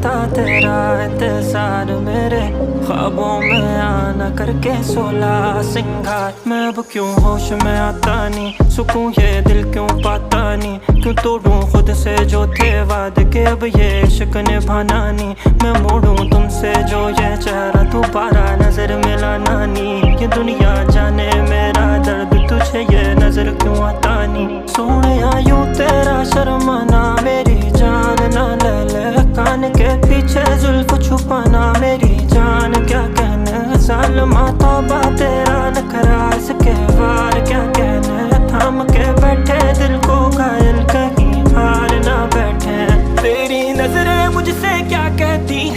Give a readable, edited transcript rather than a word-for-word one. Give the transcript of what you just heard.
था तेरा इंतजार, मेरे ख्वाबों में आना करके 16 सिंगार। मैं अब क्यों होश में आता नहीं, सुकून ये दिल क्यों पाता नहीं, क्यों तोड़ूं खुद से जो थे वादे के, अब ये इश्क निभाना नहीं। मैं मोड़ूं तुमसे जो ये चेहरा, दोबारा नजर मिलाना नहीं। ये दुनिया जाने मेरा दर्द, तुझे ये नजर क्यों आता नहीं। सोनिया यूं तेरा शर्माना, मेरी जान ना ले ले, कान के पीछे जुल्फ छुपाना, मेरी जान क्या कहने। सालमा तौबा तेरा नखरा, इसके वार क्या कहने। थाम के बैठे दिल को घायल, कहीं हार ना बैठे। तेरी नजरें मुझसे क्या कहती